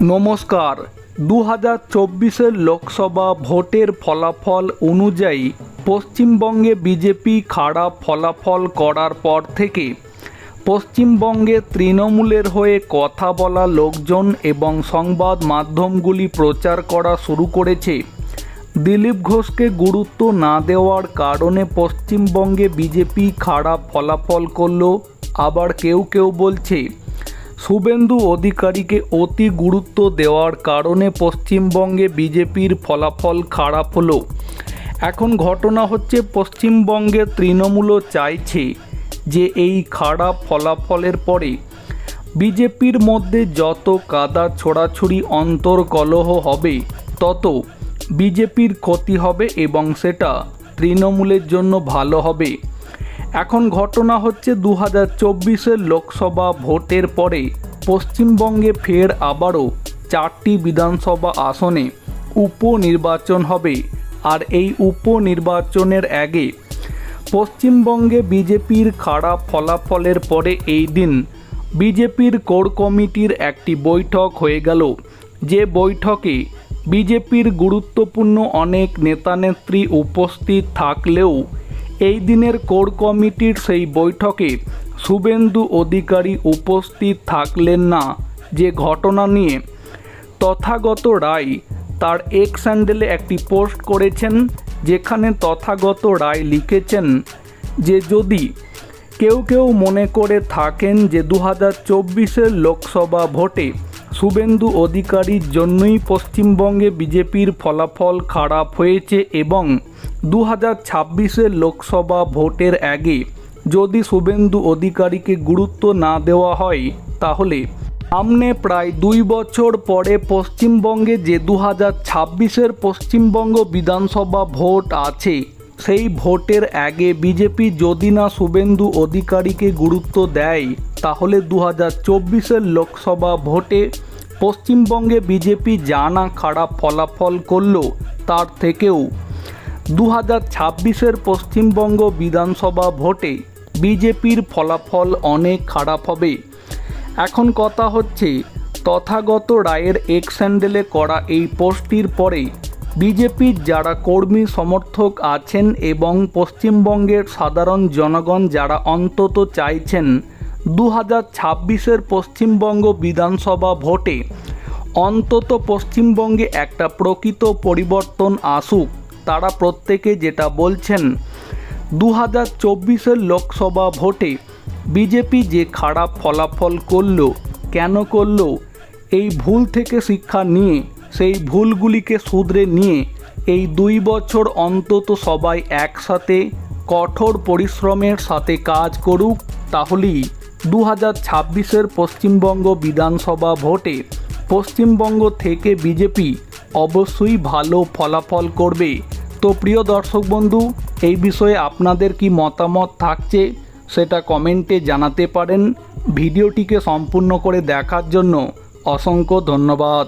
নমস্কার। 2024 লোকসভা ভোটের ফলাফল অনুযায়ী পশ্চিমবঙ্গে বিজেপি খারাপ ফলাফল করার পর থেকে পশ্চিমবঙ্গে তৃণমূলের হয়ে কথা বলা লোকজন এবং সংবাদ মাধ্যমগুলি প্রচার করা শুরু করেছে দিলীপ ঘোষকে গুরুত্ব না দেওয়ার কারণে পশ্চিমবঙ্গে বিজেপি খারাপ ফলাফল করল। আবার কেউ কেউ বলছে শুভেন্দু অধিকারীকে অতি গুরুত্ব দেওয়ার কারণে পশ্চিমবঙ্গে বিজেপির ফলাফল খারাপ হলো। এখন ঘটনা হচ্ছে পশ্চিমবঙ্গে তৃণমূলও চাইছে যে এই খারাপ ফলাফলের পরে বিজেপির মধ্যে যত কাদা ছোড়াছুড়ি অন্তর্কলহ হবে তত বিজেপির ক্ষতি হবে এবং সেটা তৃণমূলের জন্য ভালো হবে। এখন ঘটনা হচ্ছে 2024 লোকসভা ভোটের পরে পশ্চিমবঙ্গে ফের আবারও 4টি বিধানসভা আসনে উপনির্বাচন হবে। আর এই উপনির্বাচনের আগে পশ্চিমবঙ্গে বিজেপির খারাপ ফলাফলের পরে এই দিন বিজেপির কোর কমিটির একটি বৈঠক হয়ে গেল। যে বৈঠকে বিজেপির গুরুত্বপূর্ণ অনেক নেতানেত্রী উপস্থিত থাকলেও এই দিনের কোর কমিটির সেই বৈঠকে শুভেন্দু অধিকারী উপস্থিত থাকলেন না। যে ঘটনা নিয়ে তথাগত রায় তার এক্স হ্যান্ডেলে একটি পোস্ট করেছেন, যেখানে তথাগত রায় লিখেছেন যে যদি কেউ মনে করে থাকেন যে 2024 লোকসভা ভোটে শুভেন্দু অধিকারীর জন্যই পশ্চিমবঙ্গে বিজেপির ফলাফল খারাপ হয়েছে এবং 2026 লোকসভা ভোটের আগে যদি শুভেন্দু অধিকারীকে গুরুত্ব না দেওয়া হয় তাহলে সামনে প্রায় 2 বছর পরে পশ্চিমবঙ্গে যে 2026 পশ্চিমবঙ্গ বিধানসভা ভোট আছে সেই ভোটের আগে বিজেপি যদি না শুভেন্দু অধিকারীকে গুরুত্ব দেয় তাহলে 2024 লোকসভা ভোটে পশ্চিমবঙ্গে বিজেপি যা না খারাপ ফলাফল করলো তার থেকেও 2026 পশ্চিমবঙ্গ বিধানসভা ভোটে বিজেপির ফলাফল অনেক খারাপ হবে। এখন কথা হচ্ছে তথাগত রায়ের এক্স হ্যান্ডেলে করা এই পোস্টটির পরে বিজেপির যারা কর্মী সমর্থক আছেন এবং পশ্চিমবঙ্গের সাধারণ জনগণ যারা অন্তত চাইছেন 2026 পশ্চিমবঙ্গ বিধানসভা ভোটে অন্তত পশ্চিমবঙ্গে একটা প্রকৃত পরিবর্তন আসুক, তারা প্রত্যেকে যেটা বলছেন 2024 লোকসভা ভোটে বিজেপি যে খারাপ ফলাফল করলো, কেন করলো, এই ভুল থেকে শিক্ষা নিয়ে সেই ভুলগুলিকে শুধরে নিয়ে এই 2 বছর অন্তত সবাই একসাথে কঠোর পরিশ্রমের সাথে কাজ করুক, তাহলেই 2026 পশ্চিমবঙ্গ বিধানসভা ভোটে পশ্চিমবঙ্গ থেকে বিজেপি অবশ্যই ভালো ফলাফল করবে। তো প্রিয় দর্শক বন্ধু, এই বিষয়ে আপনাদের কি মতামত থাকছে সেটা কমেন্টে জানাতে পারেন। ভিডিওটিকে সম্পূর্ণ করে দেখার জন্য অসংখ্য ধন্যবাদ।